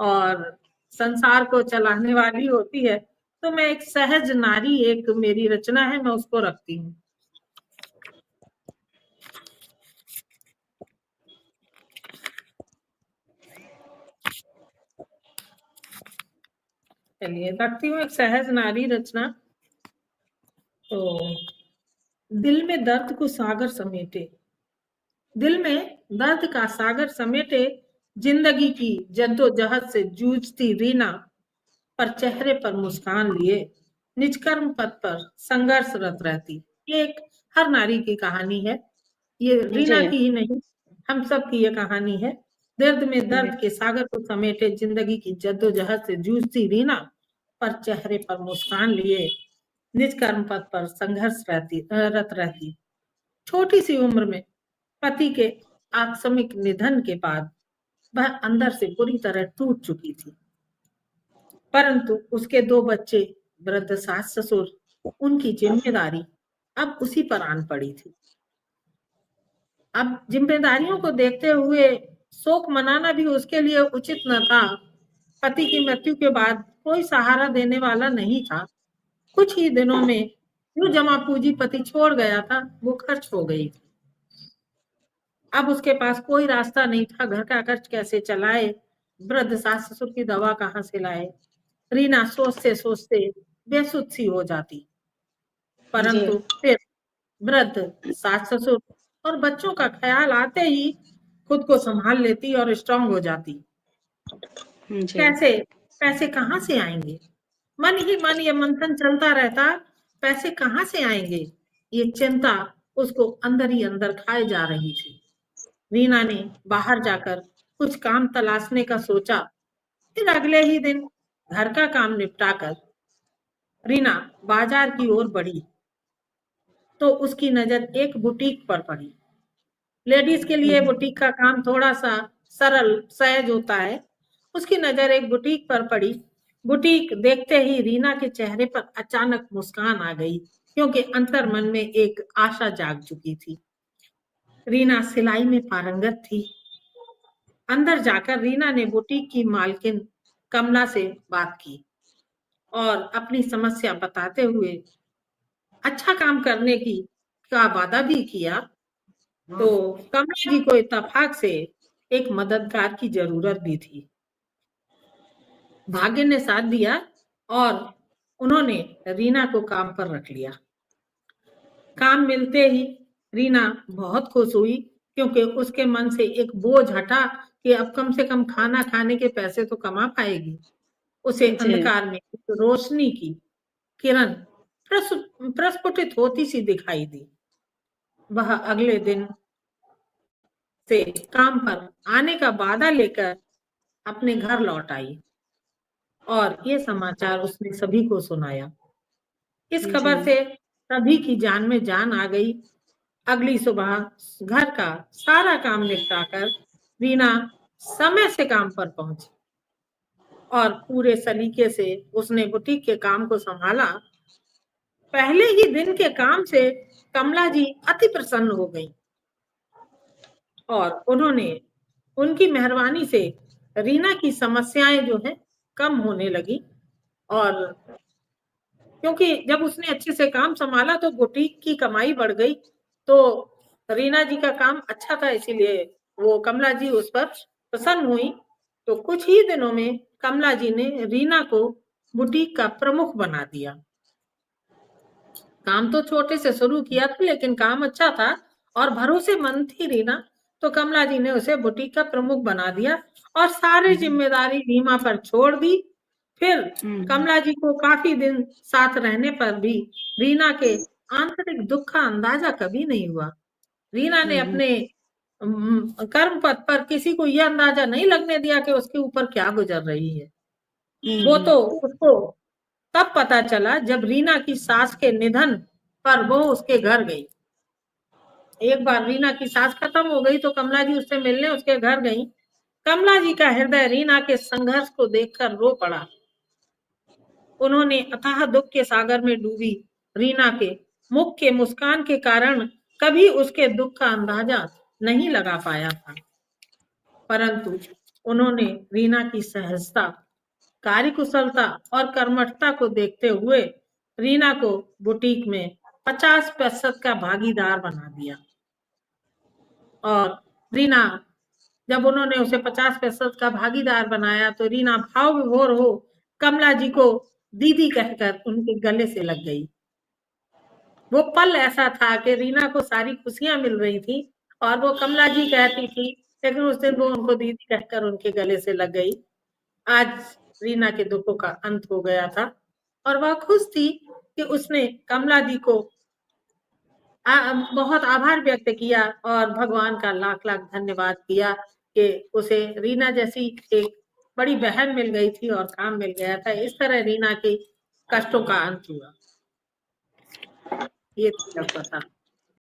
और संसार को चलाने वाली होती है, तो मैं एक सहज नारी, एक मेरी रचना है, मैं उसको रखती हूँ। चलिए रखती हूँ एक सहज नारी रचना। तो दिल में दर्द को सागर समेटे, दिल में दर्द का सागर समेटे, जिंदगी की जद्दोजहद से जूझती रीना, पर चेहरे पर मुस्कान लिए निष्कर्म पथ पर संघर्षरत रहती। ये एक हर नारी की कहानी है, ये रीना की ही नहीं, हम सब की ये कहानी है। दर्द में दर्द के सागर को समेटे जिंदगी की जद्दोजहद से जूझती रीना, पर चेहरे पर मुस्कान लिए निष्कर्म पथ पर संघर्ष रत रहती। छोटी सी उम्र में पति के आकस्मिक निधन के बाद वह अंदर से पूरी तरह टूट चुकी थी, परंतु उसके 2 बच्चे, वृद्ध सास ससुर, उनकी जिम्मेदारी अब उसी पर आन पड़ी थी। अब जिम्मेदारियों को देखते हुए शोक मनाना भी उसके लिए उचित न था। पति की मृत्यु के बाद कोई सहारा देने वाला नहीं था। कुछ ही दिनों में जो जमा पूंजी पति छोड़ गया था, वो खर्च हो गई थी। अब उसके पास कोई रास्ता नहीं था, घर का खर्च कैसे चलाए, वृद्ध सास ससुर की दवा कहाँ से लाए। रीना सोचते सोचते बेसुध सी हो जाती, परंतु फिर वृद्ध सास ससुर और बच्चों का ख्याल आते ही खुद को संभाल लेती और स्ट्रांग हो जाती। कैसे पैसे कहाँ से आएंगे, मन ही मन ये मंथन चलता रहता, पैसे कहाँ से आएंगे, ये चिंता उसको अंदर ही अंदर खाए जा रही थी। रीना ने बाहर जाकर कुछ काम तलाशने का सोचा। फिर अगले ही दिन घर का काम निपटाकर रीना बाजार की ओर बढ़ी, तो उसकी नजर एक बुटीक पर पड़ी। लेडीज के लिए बुटीक का काम थोड़ा सा सरल सहज होता है। उसकी नजर एक बुटीक पर पड़ी। बुटीक देखते ही रीना के चेहरे पर अचानक मुस्कान आ गई, क्योंकि अंतर मन में एक आशा जाग चुकी थी। रीना सिलाई में पारंगत थी। अंदर जाकर रीना ने बुटीक की मालकिन कमला से बात की और अपनी समस्या बताते हुए अच्छा काम करने का वादा भी किया। तो कमला जी को इत्तेफाक से एक मददगार की जरूरत भी थी। भाग्य ने साथ दिया और उन्होंने रीना को काम पर रख लिया। काम मिलते ही रीना बहुत खुश हुई, क्योंकि उसके मन से एक बोझ हटा कि अब कम से कम खाना खाने के पैसे तो कमा पाएगी। उसे अंधकार में रोशनी की किरण प्रस्फुटित होती सी दिखाई दी। वह अगले दिन से काम पर आने का वादा लेकर अपने घर लौट आई और ये समाचार उसने सभी को सुनाया। इस खबर से सभी की जान में जान आ गई। अगली सुबह घर का सारा काम निपटाकर रीना समय से काम पर पहुंची और पूरे सलीके से उसने बुटीक के काम को संभाला। पहले ही दिन के काम से कमला जी अति प्रसन्न हो गई और उन्होंने उनकी मेहरबानी से रीना की समस्याएं जो है कम होने लगी। और क्योंकि जब उसने अच्छे से काम संभाला तो बुटीक की कमाई बढ़ गई, तो रीना जी का काम अच्छा था, इसीलिए वो कमला जी उस पर प्रसन्न हुई। तो कुछ ही दिनों में कमला जी ने रीना को बुटीक का प्रमुख बना दिया। काम तो छोटे से शुरू किया था, लेकिन काम अच्छा था और भरोसेमंद थी रीना, तो कमला जी ने उसे बुटीक का प्रमुख बना दिया और सारी जिम्मेदारी रीमा पर छोड़ दी। फिर कमला जी को काफी दिन साथ रहने पर भी रीना के आंतरिक दुख का अंदाजा कभी नहीं हुआ। रीना ने अपने कर्म पथ पर किसी को यह अंदाजा नहीं लगने दिया कि उसके ऊपर क्या गुजर रही है। वो तो उसको तब पता चला जब रीना की सास के निधन पर वो उसके घर गई। एक बार रीना की सास खत्म हो गई तो कमला जी उससे मिलने उसके घर गई। कमला जी का हृदय रीना के संघर्ष को देखकर रो पड़ा। उन्होंने अथाह दुख के सागर में डूबी रीना के मुख के मुस्कान के कारण कभी उसके दुख का अंदाजा नहीं लगा पाया था, परंतु उन्होंने रीना की सहजता, कार्यकुशलता और कर्मठता को देखते हुए रीना को बुटीक में 50% का भागीदार बना दिया। और रीना, जब उन्होंने उसे 50% का भागीदार बनाया तो रीना भाव विभोर हो कमला जी को दीदी कहकर उनके गले से लग गई। वो पल ऐसा था कि रीना को सारी खुशियां मिल रही थी और वो कमला जी कहती थी, लेकिन उस दिन वो उनको दीदी कहकर उनके गले से लग गई। आज रीना के दुखों का अंत हो गया था और वह खुश थी कि उसने कमला जी को बहुत आभार व्यक्त किया और भगवान का लाख लाख धन्यवाद किया कि उसे रीना जैसी एक बड़ी बहन मिल गई थी और काम मिल गया था। इस तरह रीना के कष्टों का अंत हुआ। ये था।